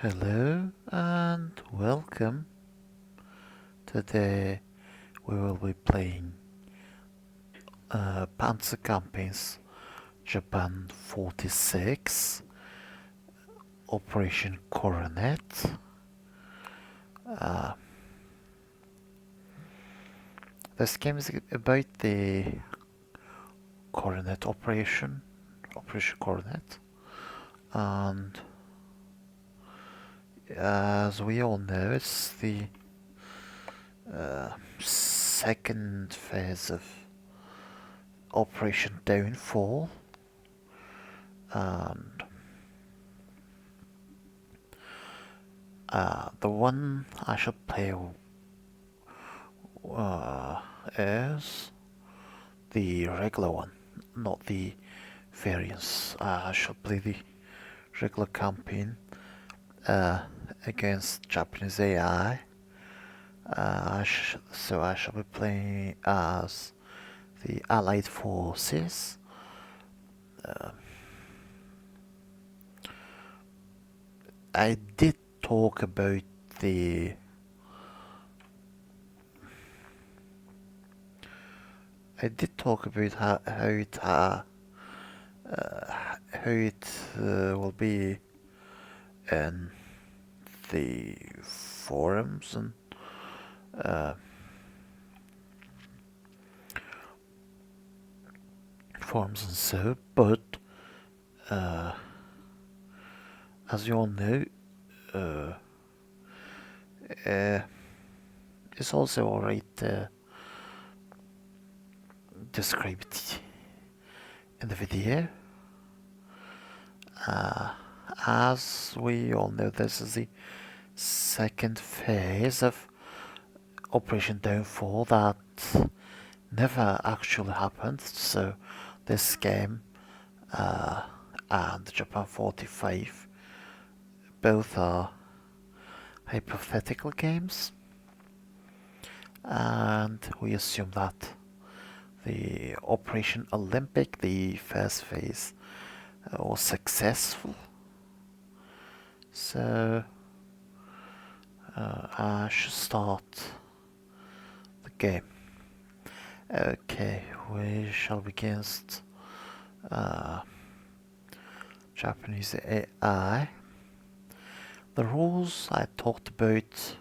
Hello and welcome. Today we will be playing Panzer Campaigns Japan 46 Operation Coronet. Uh, this game is about the Coronet Operation Coronet, and as we all know, it's the second phase of Operation Downfall, and the one I shall play is the regular one, not the variants. I shall play the regular campaign against Japanese AI. So I shall be playing as the Allied forces. I did talk about the how it will be in the forums and uh, so, but uh, as you all know, uh, uh, it's also alright described in the video. As we all know, this is the second phase of Operation Downfall that never actually happened. So this game and Japan 45 both are hypothetical games, and we assume that the Operation Olympic, the first phase, was successful. So I should start the game. Okay, we shall begin against Japanese AI. The rules I talked about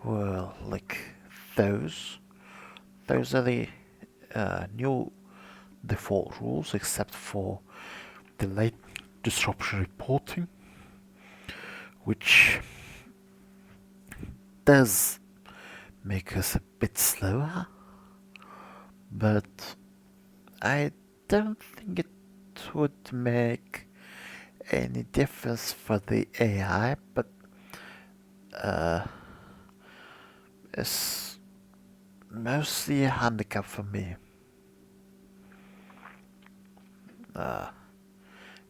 were like those. Those are the new default rules, except for delayed disruption reporting, which does make us a bit slower, but I don't think it would make any difference for the AI, but it's mostly a handicap for me.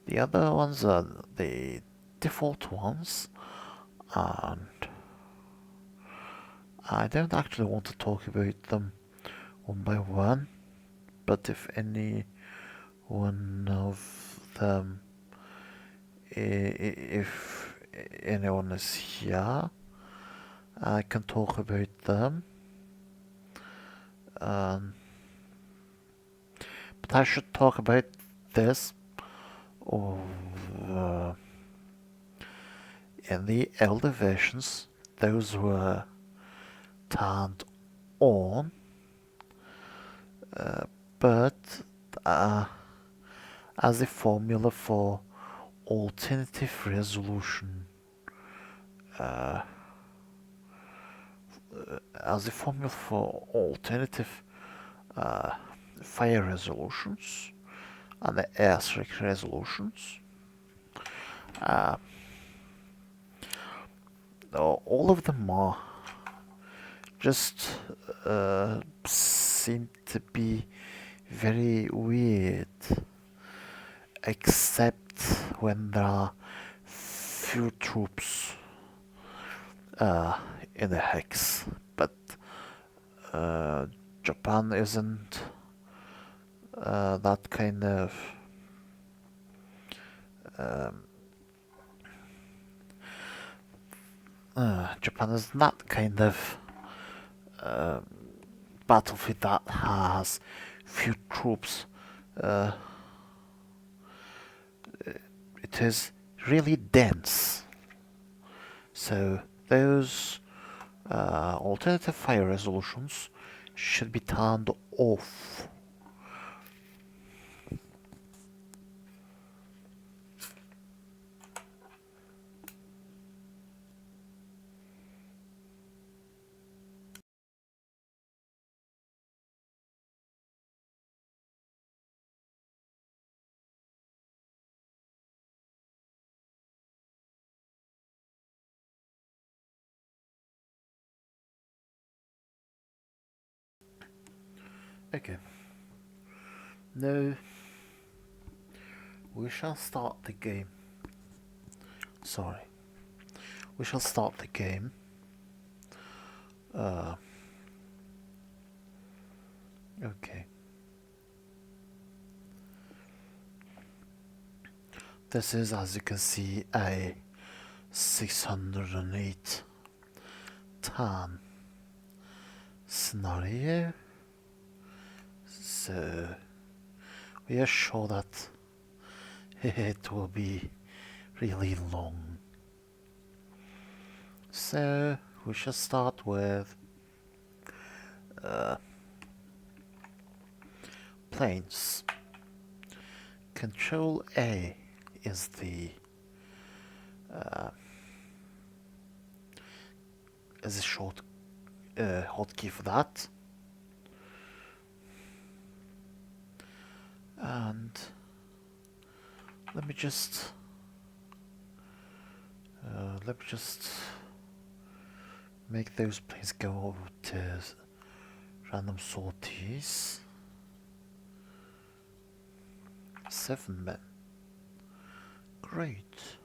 The other ones are the default ones, and I don't actually want to talk about them one by one, but if any one of them, if anyone is here, I can talk about them. But I should talk about this or in the elder versions, those were turned on, but as a formula for alternative resolution, as a formula for alternative fire resolutions and the airstrike resolutions. All of them are just seem to be very weird, except when there are few troops in the hex. But Japan isn't that kind of Japan is not kind of battlefield that has few troops. It is really dense. So those alternative fire resolutions should be turned off. Okay. Now we shall start the game. Sorry. We shall start the game. Okay. This is, as you can see, a 608 turn scenario. So we are sure that it will be really long. So we shall start with planes. Control A is the short hotkey for that, and let me just make those planes go over to random sorties. 7 men. Great.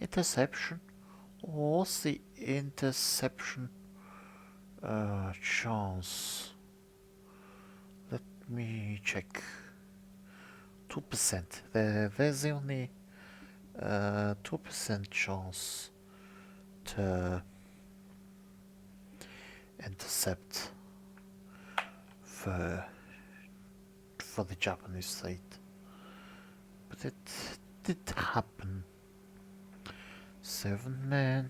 Interception. What's the interception chance? Let me check. 2%. There's only 2% chance to intercept for the Japanese side, but it did happen. 7 men.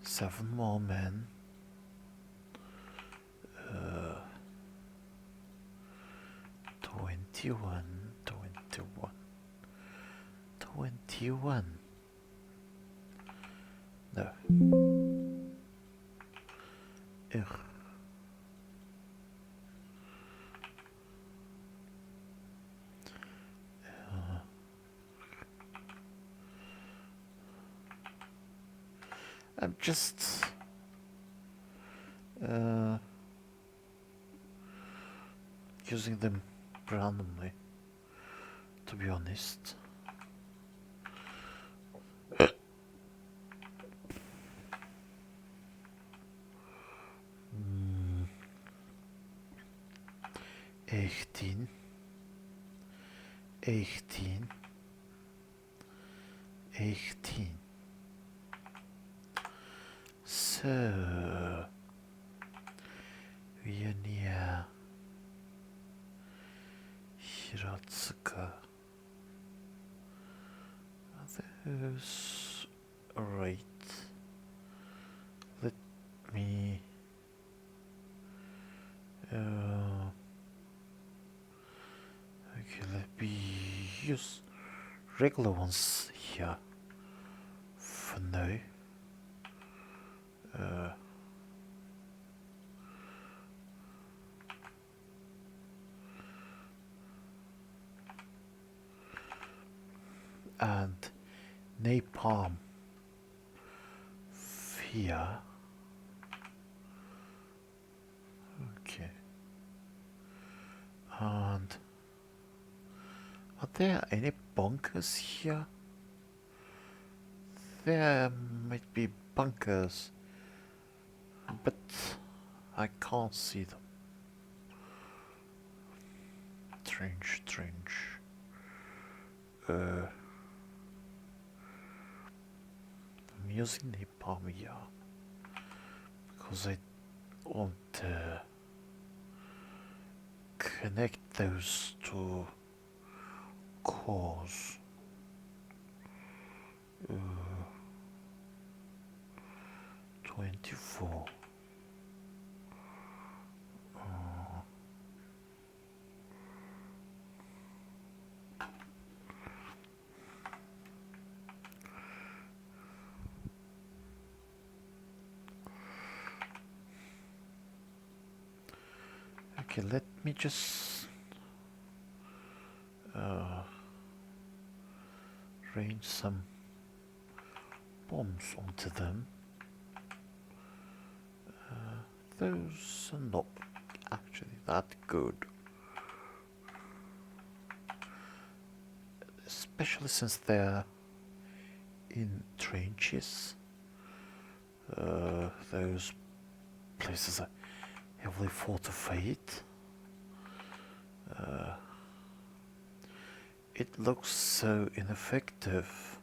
7 more men. 21. 21. No. Ugh. I'm just using them randomly, to be honest. mm. 18. 18. 18. So we are near Hiratsuka. Those right. Let me okay, let me use regular ones here for now. And napalm here. Okay. And are there any bunkers here? There might be bunkers, but I can't see them. strange. I'm using the palm here because I want to connect those two cores. 24. Okay, let me just range some bombs onto them. Those are not actually that good, especially since they're in trenches. Those places are heavily fortified. It looks so ineffective.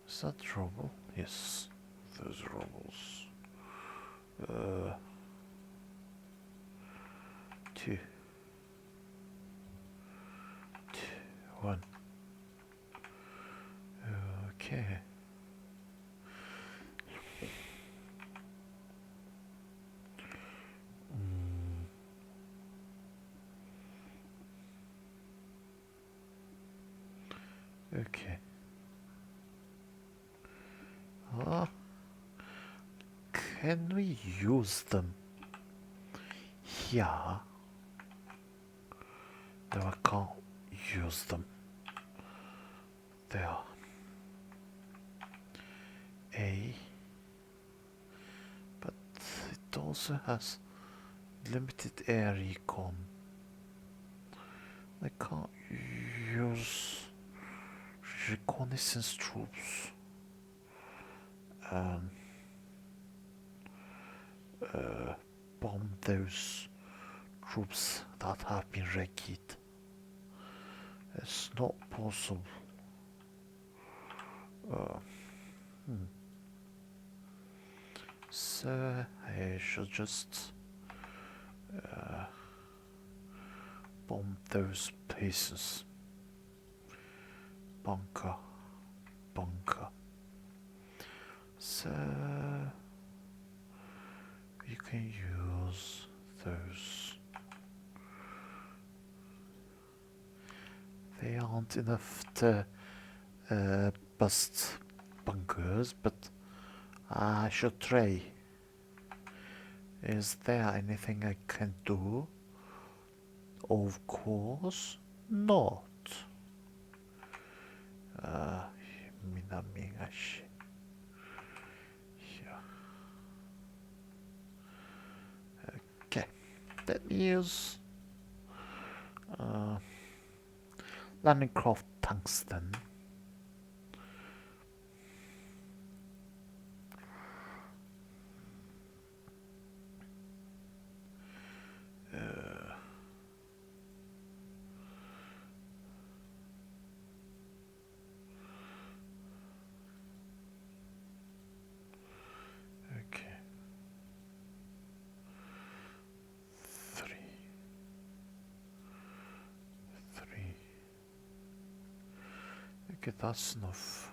Is that rubble? Yes, those rubbles. 2, 1. Okay. Okay. Can we use them here? No, I can't use them there. But it also has limited air recon. I can't use reconnaissance troops and bomb those troops that have been wrecked. It's not possible. So I should just bomb those places. Bunker. So you can use those. They aren't enough to bust bunkers, but I should try. Is there anything I can do? Of course not. Minamigashi. Yeah. Okay. Let me use landing craft tungsten. Okay. 3. Okay, that's enough.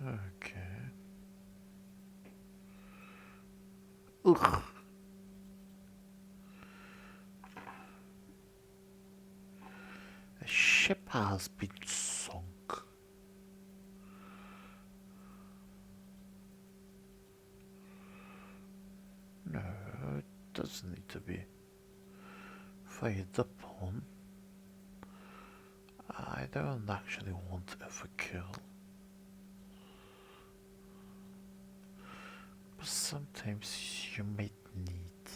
Okay. Ugh. A ship has been sunk. No, it doesn't need to be fired upon. I don't actually want overkill. But sometimes you might need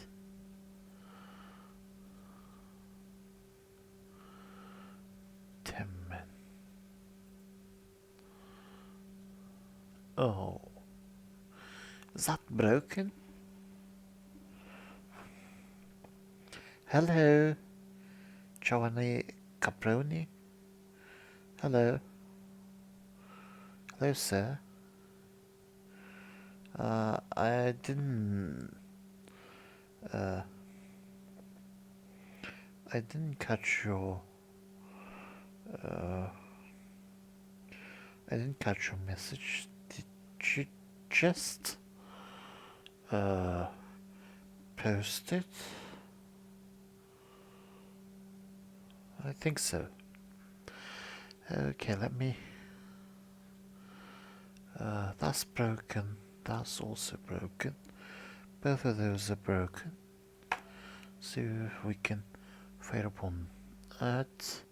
Oh, is that broken? Hello, Giovanni Caproni. Hello. Hello, sir. I didn't. Uh, I didn't catch your. Uh, I didn't catch your message. Did you just uh, post it? I think so. Okay, let me. That's broken. That's also broken. Both of those are broken. See if we can fire upon that.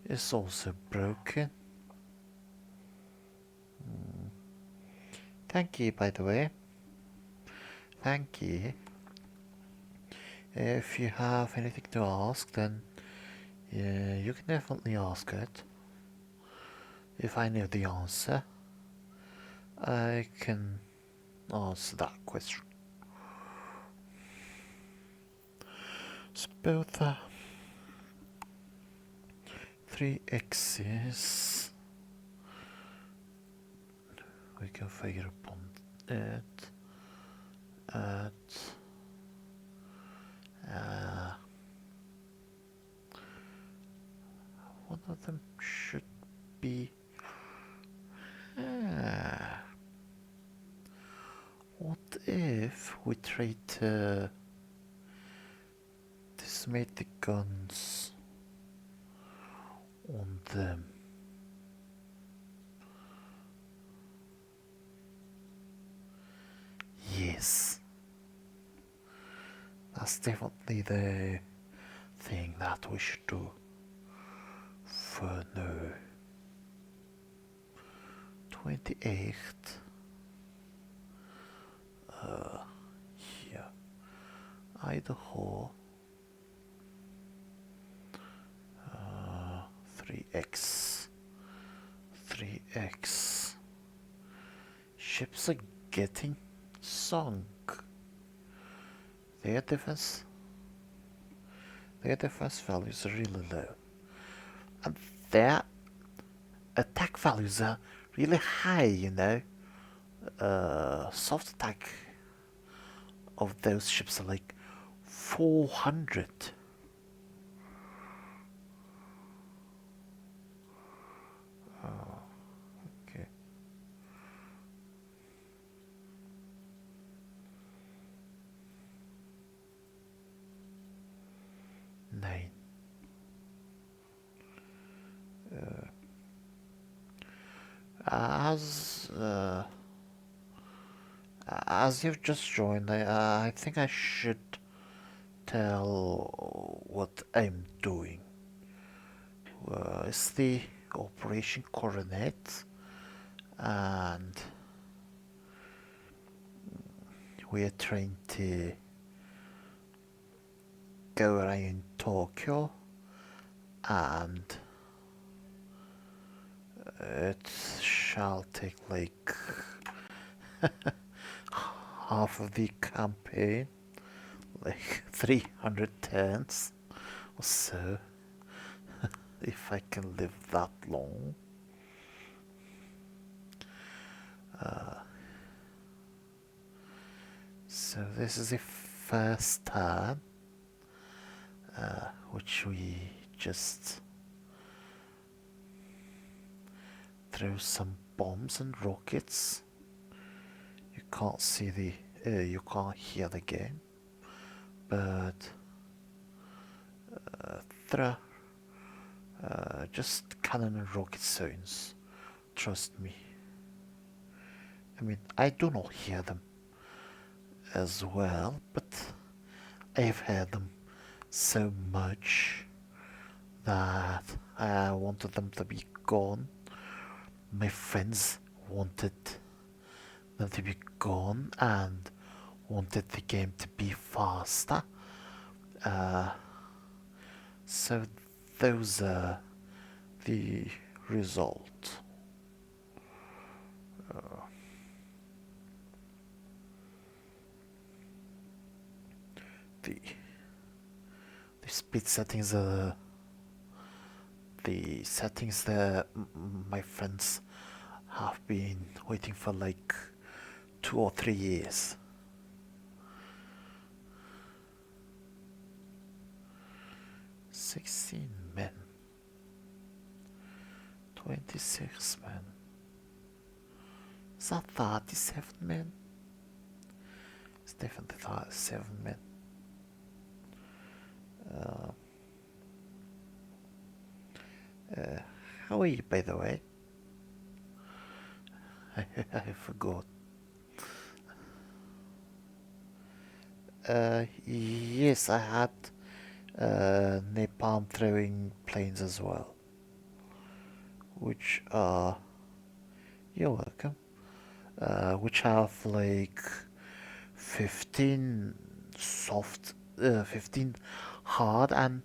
It's also broken. Thank you, by the way. Thank you. If you have anything to ask, then you can definitely ask it. If I know the answer, I can answer that question. So both 3x's, we can figure upon it at one of them should be what if we trade decimate the guns on them? Yes, that's definitely the thing that we should do for now. 28th. Here. Idaho. 3x. 3x. Ships are getting sunk. Their defense values are really low. And their attack values are really high, you know. Soft attack of those ships are like 400. Okay. Nine. As as you've just joined, I think I should tell what I'm doing. It's the Operation Coronet, and we are trying to go around Tokyo, and it shall take like half of the campaign, like 300 turns or so, if I can live that long. So this is the first turn, which we just throw some bombs and rockets. You can't see the, you can't hear the game, but throw just cannon and rocket sounds. Trust me. I mean, I do not hear them as well, but I have heard them so much that I wanted them to be gone. My friends wanted them to be gone and wanted the game to be faster. So those are the result. the speed settings are the settings that my friends have been waiting for like 2 or 3 years. "16 men, 26 men. Is that 37 men? It's definitely 37 men. How are you, by the way? I forgot. Yes, I had napalm throwing planes as well. Which are... You're welcome. Which have like 15 soft, 15 hard and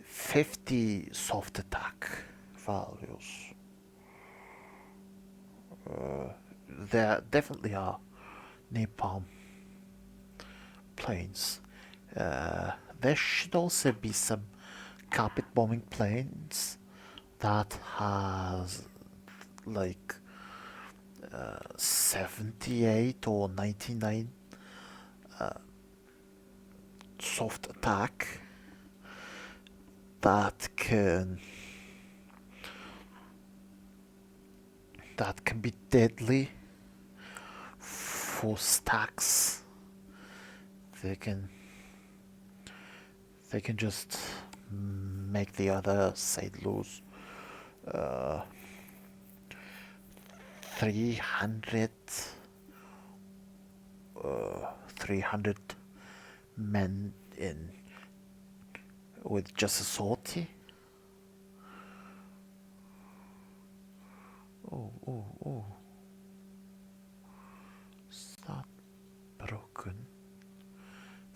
50 soft attack values. There definitely are napalm planes. There should also be some carpet bombing planes that has like 78 or 99 soft attack that can be deadly for stacks. They can just make the other side lose 300 300 men in with just a sortie. Oh, is that broken?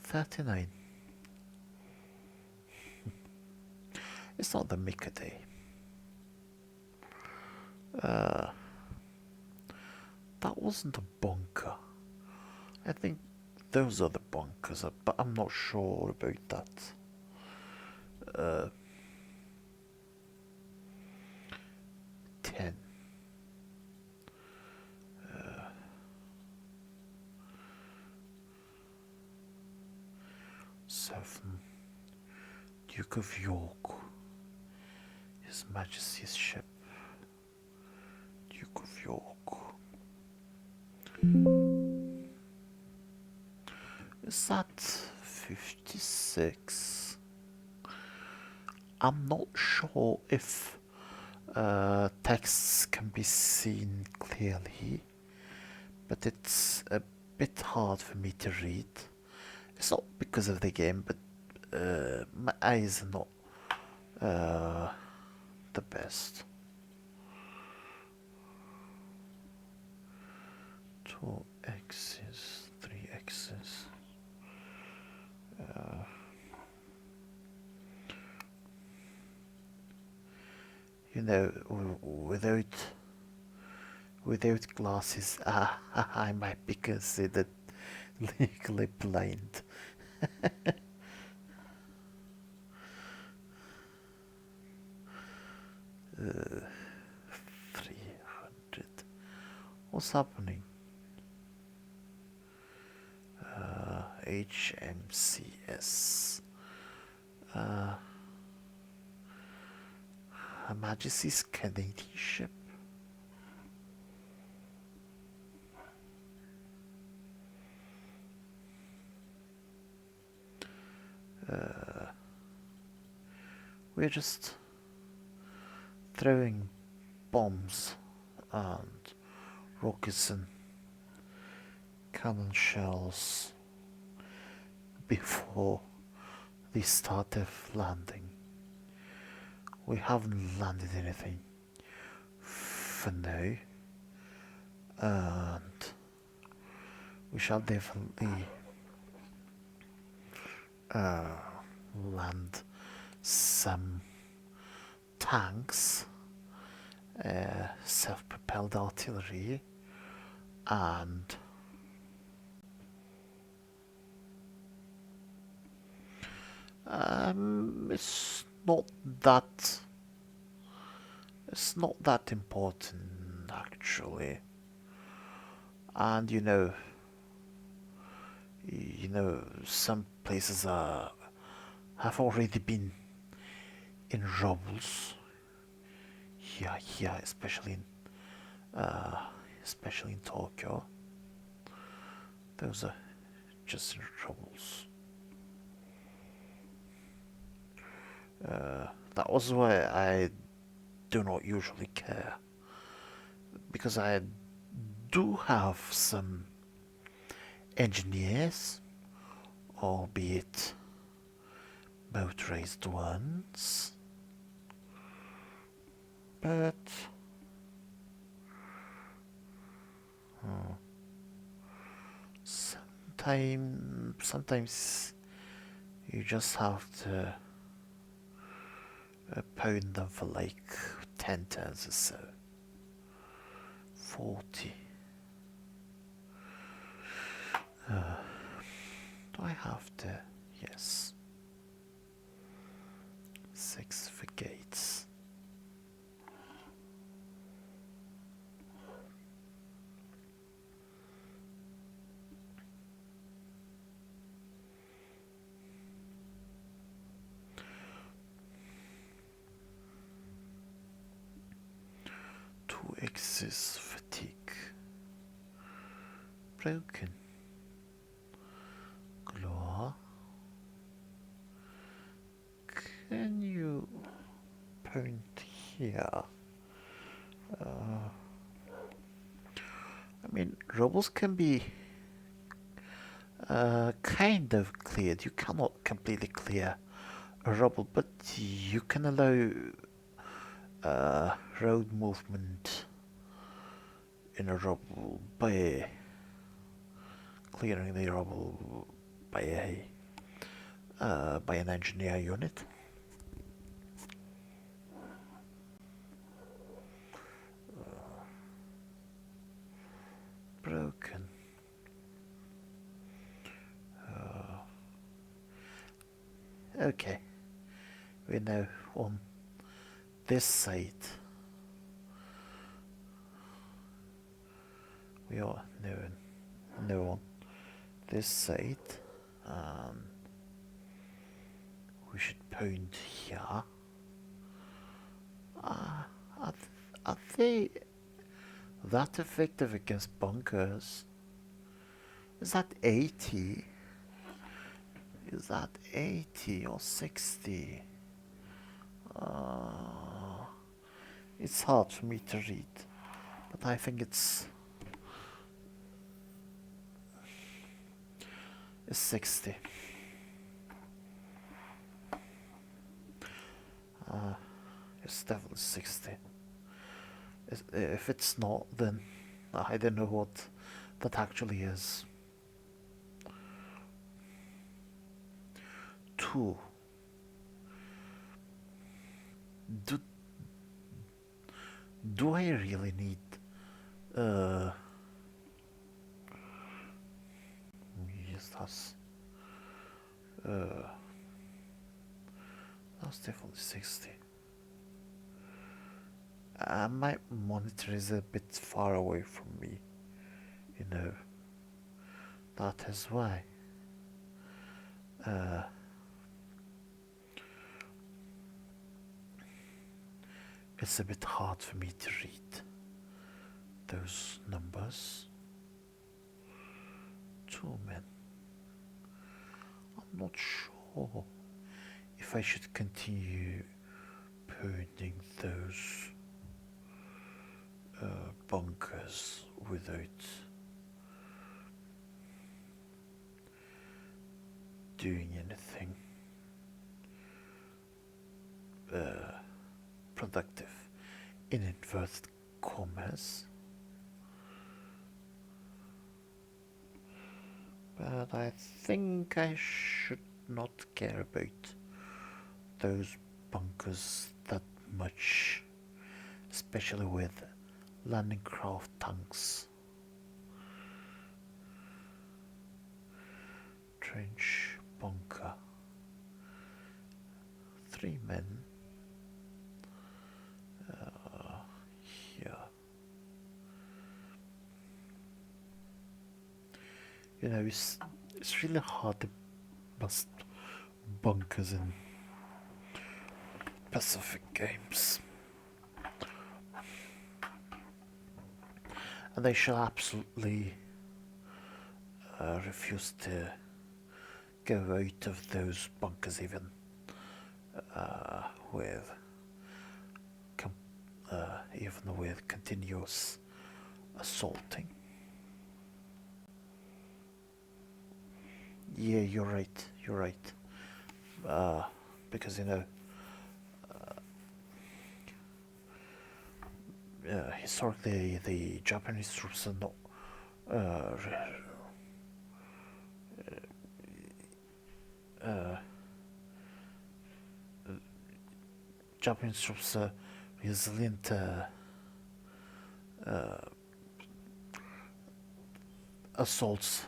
39. It's not the Mika day. That wasn't a bunker. I think those are the bunkers, but I'm not sure about that. 10. 7. Duke of York. His Majesty's ship. Duke of York. Is that 56? I'm not sure if texts can be seen clearly, but it's a bit hard for me to read. It's not because of the game, but my eyes are not the best. 2 X's, 3 X's. You know, without glasses, I might be considered legally blind. 300. What's happening? HMCS. Her Majesty's Canadian ship. We're just throwing bombs and rockets and cannon shells before the start of landing. We haven't landed anything for now, and we shall definitely land some tanks, self-propelled artillery, and It's not that. It's not that important actually, and some places have already been in troubles. Yeah, uh, especially in Tokyo. Those are just in troubles. That was why I do not usually care, because I do have some engineers, albeit motorized ones, but sometimes you just have to pound them for like 10 turns or so. 40. Do I have to? Yes. 6 for gates. Two X's fatigue. Broken. Glow. Can you point here? I mean, robles can be kind of cleared. You cannot completely clear a rubble, but you can allow road movement in a rubble by clearing the rubble by an engineer unit. Broken. Okay, we're now on this side. We are now on this side. We should pound here. Are they that effective against bunkers? Is that 80? Is that 80 or 60? It's hard for me to read, but I think it's 60. It's definitely 60. If it's not, then I don't know what that actually is. 2. Do I really need yes, that's definitely 60. My monitor is a bit far away from me, that is why. It's a bit hard for me to read those numbers. 2 men. I'm not sure if I should continue pounding those bunkers without doing anything productive in inverted commas. But I think I should not care about those bunkers that much, especially with landing craft tanks. Trench bunker. 3 men here. You know, it's really hard to bust bunkers in Pacific games. And they shall absolutely refuse to go out of those bunkers even with even with continuous assaulting. Yeah, you're right. You're right. Because you know, historically the Japanese troops are not Japanese troops are resilient assaults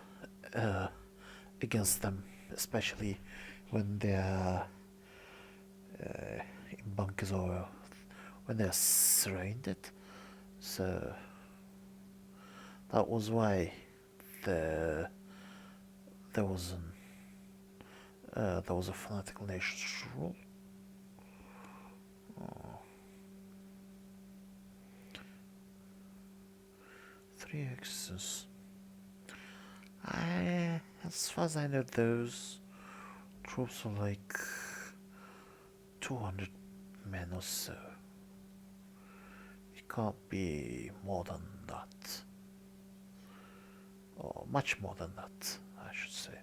against them, especially when they're in bunkers or when they're surrounded. So that was why there was a fanatical nations rule. 3 X's. As far as I know, those troops were like 200 men or so. It can't be more than that. Or much more than that, I should say.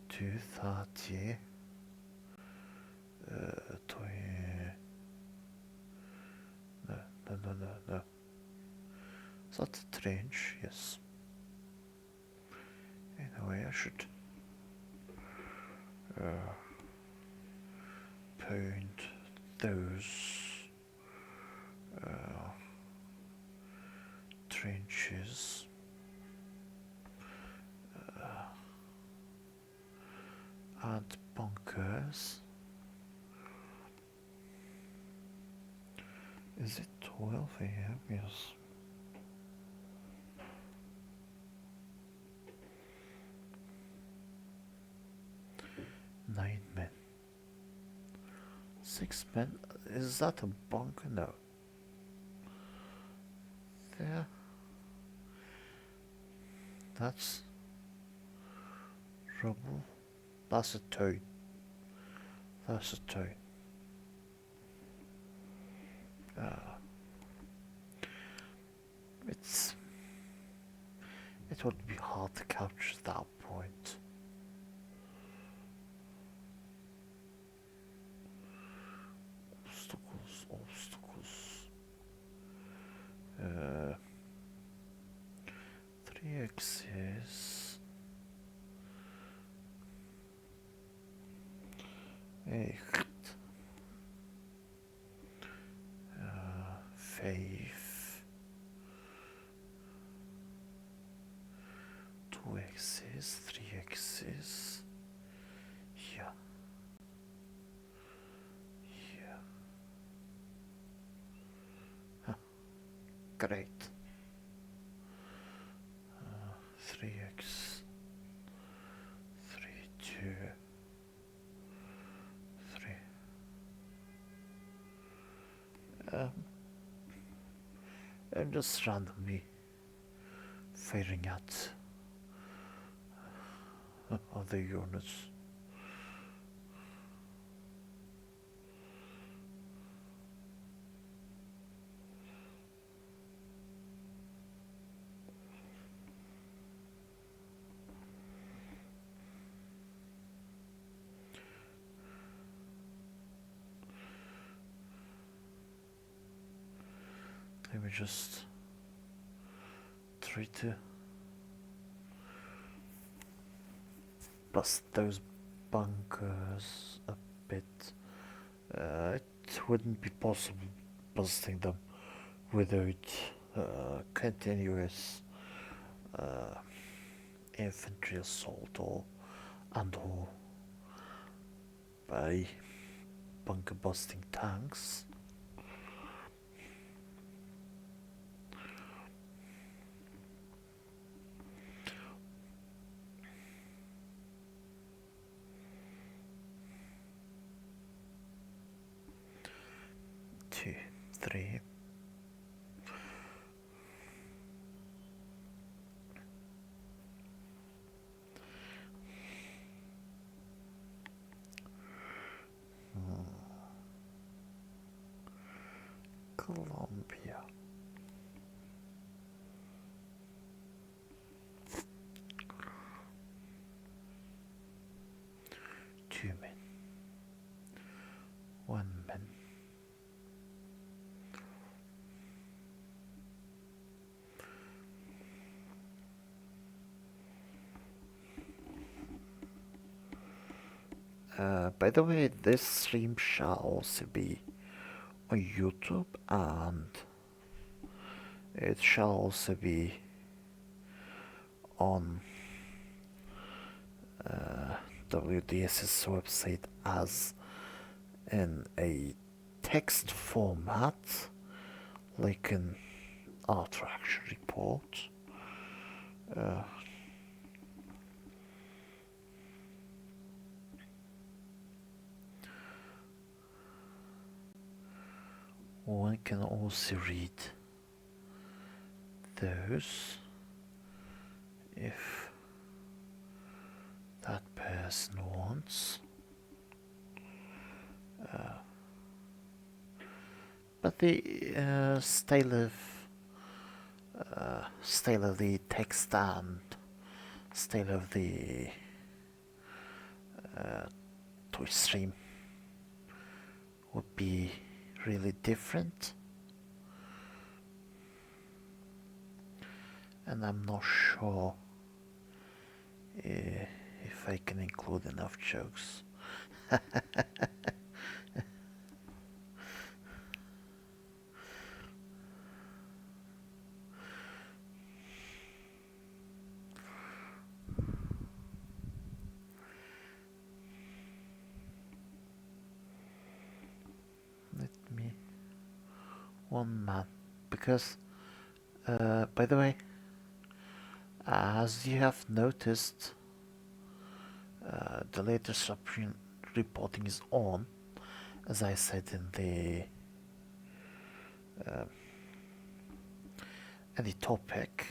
Two 30. 20. No. Is that the range? Yes. Anyway, I should pound those trenches and bunkers. Is it 12 a.m.? Yes. Nine men. 6 men? Is that a bunker? No. There. That's rubble. That's a toad. That's a toad. It would be hard to capture that point. Obstacles. 3 axes. Echt. 5. 2 axes, 3 axes. Yeah. Huh. Great. 3x, 3, 2, 3. I'm just randomly firing at other units. Let me just try to bust those bunkers a bit. It wouldn't be possible busting them without continuous infantry assault or by bunker busting tanks. Two, three. Colombia. Two men. One man. By the way, this stream shall also be on YouTube, and it shall also be on WDS's website as in a text format, like an art action report. One can also read those if that person wants. But the style of the text and style of the Twitch stream would be really different, and I'm not sure if I can include enough jokes. Let me one man, because by the way, as you have noticed, the latest reporting is on, as I said in the topic,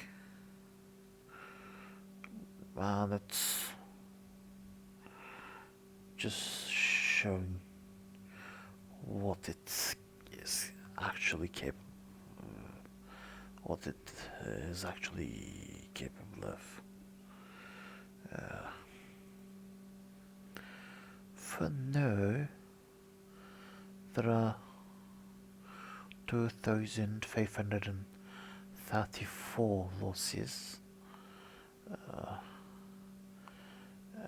and it's just showing what it is actually capable of. For now, there are 2,534 losses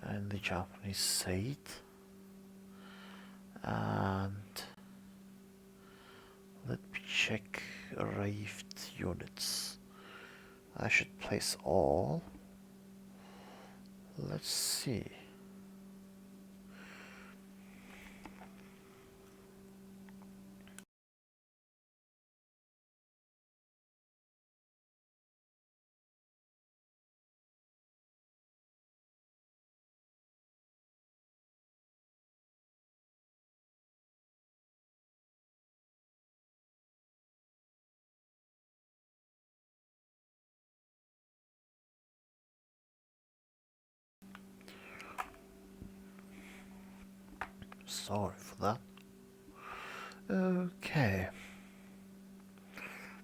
in the Japanese side, and let me check arrived units. I should place all. Let's see. Sorry for that. Okay.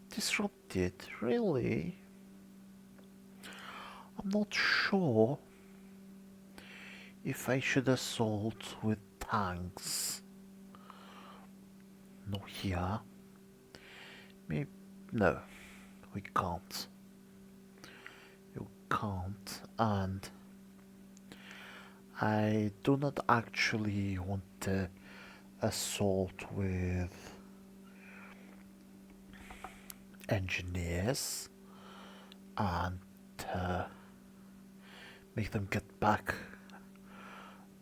Disrupted, really? I'm not sure if I should assault with tanks. No, here. Maybe. No, we can't. You can't, and I do not actually want to assault with engineers and make them get back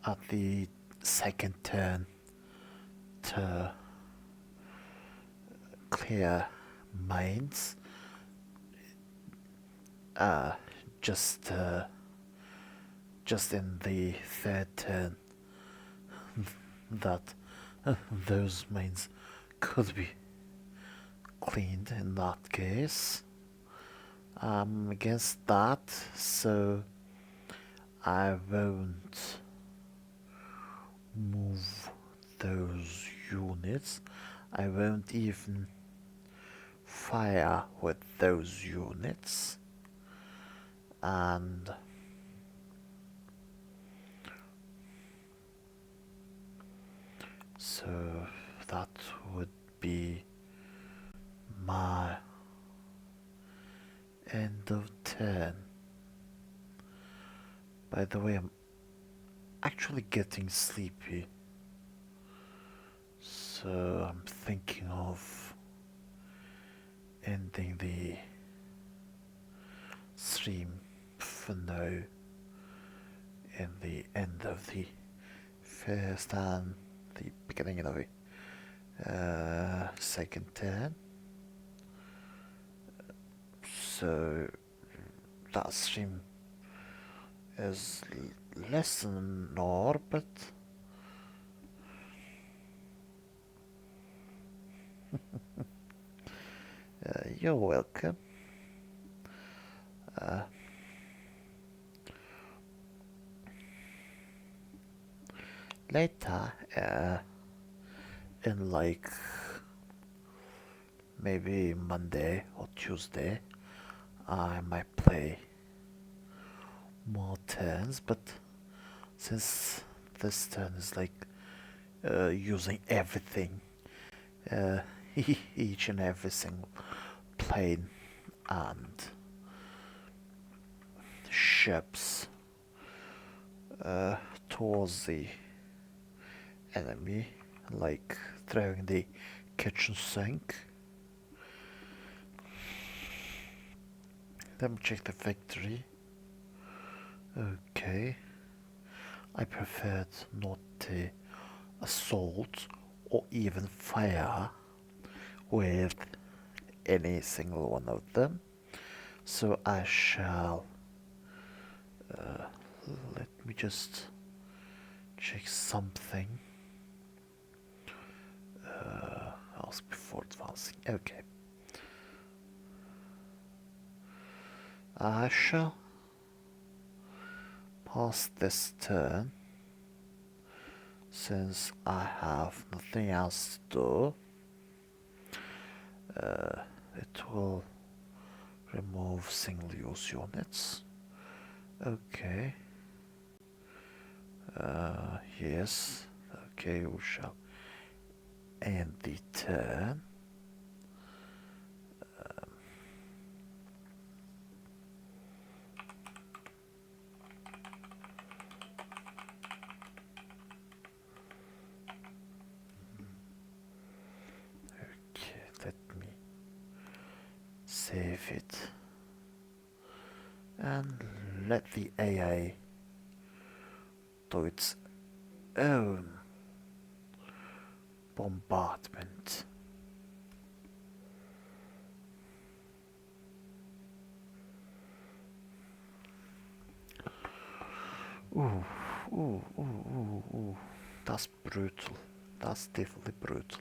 at the second turn to clear mines. Uh, just uh, just in the third turn that those mines could be cleaned in that case. I'm against that, so I won't move those units. I won't even fire with those units, and so that would be my end of turn. By the way, I'm actually getting sleepy, so I'm thinking of ending the stream for now in the end of the first and the beginning of the second turn. So that stream is less than an hour, but you're welcome. Later, in like maybe Monday or Tuesday, I might play more turns, but since this turn is like using everything, each and every single plane and ships towards the enemy, like throwing the kitchen sink. Let me check the victory. Okay. I preferred not to assault or even fire with any single one of them. So I shall let me just check something else before advancing. Okay. I shall pass this turn since I have nothing else to do. It will remove single-use units. Okay. Yes. Okay, we shall end the turn. Okay, let me save it and let the AI do its own bombardment. Ooh, ooh, ooh, ooh, ooh. That's brutal. That's definitely brutal.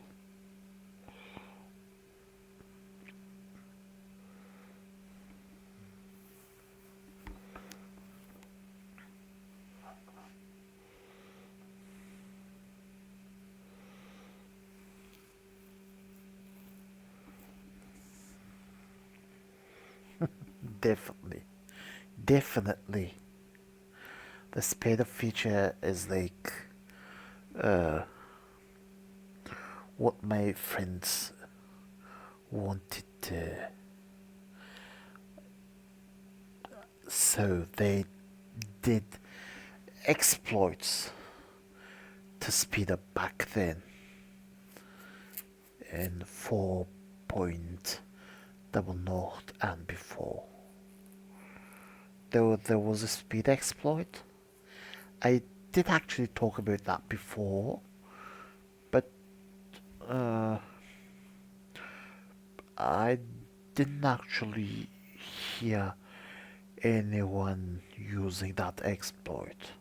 Definitely. Definitely. The speed up feature is like what my friends wanted to. So they did exploits to speed up back then in 4.00 and before. there was a speed exploit. I did actually talk about that before, but I didn't actually hear anyone using that exploit.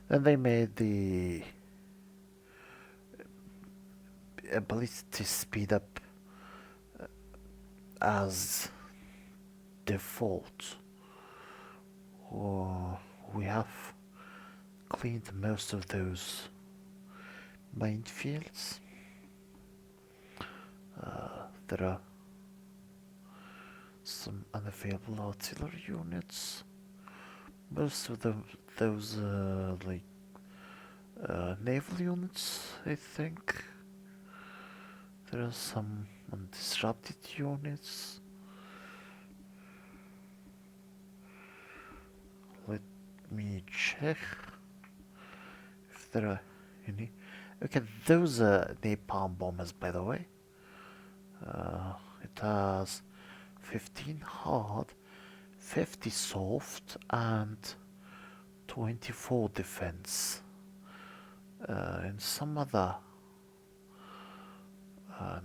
Then they made the ability to speed up as default. Or we have cleaned most of those minefields. There are some unavailable artillery units. Most of those like naval units, I think. There are some undisrupted units. Let me check if there are any. Okay, those are napalm bombers, by the way. It has 15 hard, 50 soft, and 24 defense. And some other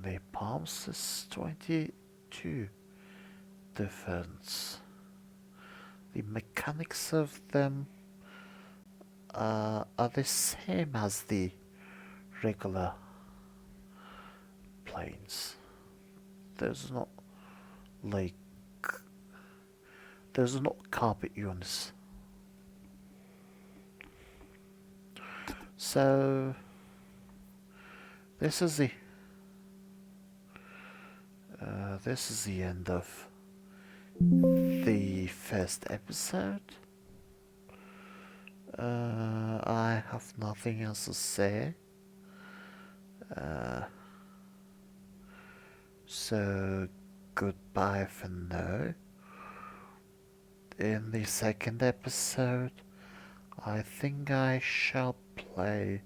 napalms is 22 defense. The mechanics of them are the same as the regular planes. There's not like there's not carpet units. So this is the end of the first episode. I have nothing else to say. So goodbye for now. In the second episode, I think I shall play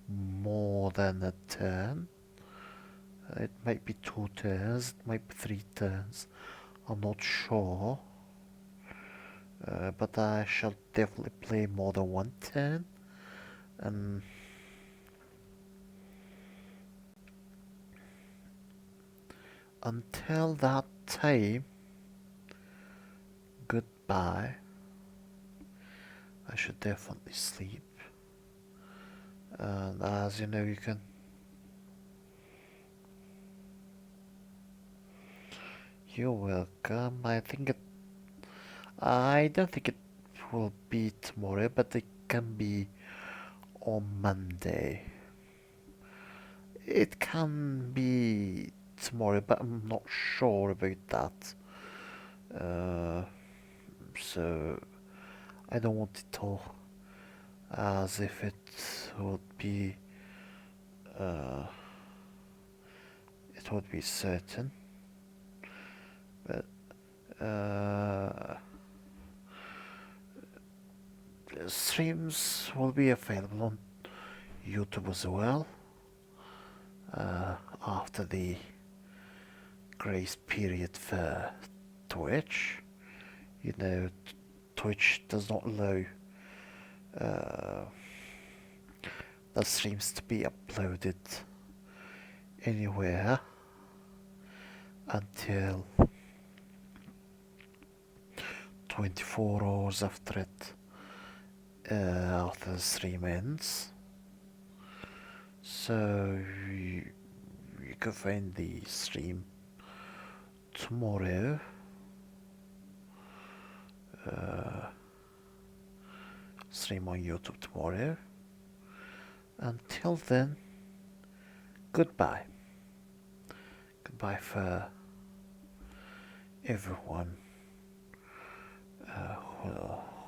more than a turn. It might be 2 turns, it might be 3 turns. I'm not sure. But I shall definitely play more than 1 turn. And until that time, goodbye. I should definitely sleep. And as you know, you can You're welcome. I don't think it will be tomorrow, but it can be on Monday. It can be tomorrow, but I'm not sure about that. So I don't want to talk as if it would be certain. But streams will be available on YouTube as well after the grace period for Twitch. You know, Twitch does not allow the streams to be uploaded anywhere until 24 hours after the stream ends. So you can find the stream tomorrow. Stream on YouTube tomorrow. Until then, goodbye. Goodbye for everyone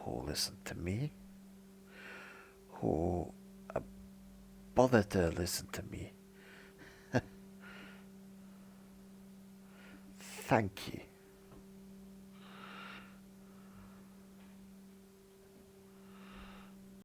who listened to me, who bothered to listen to me. Thank you.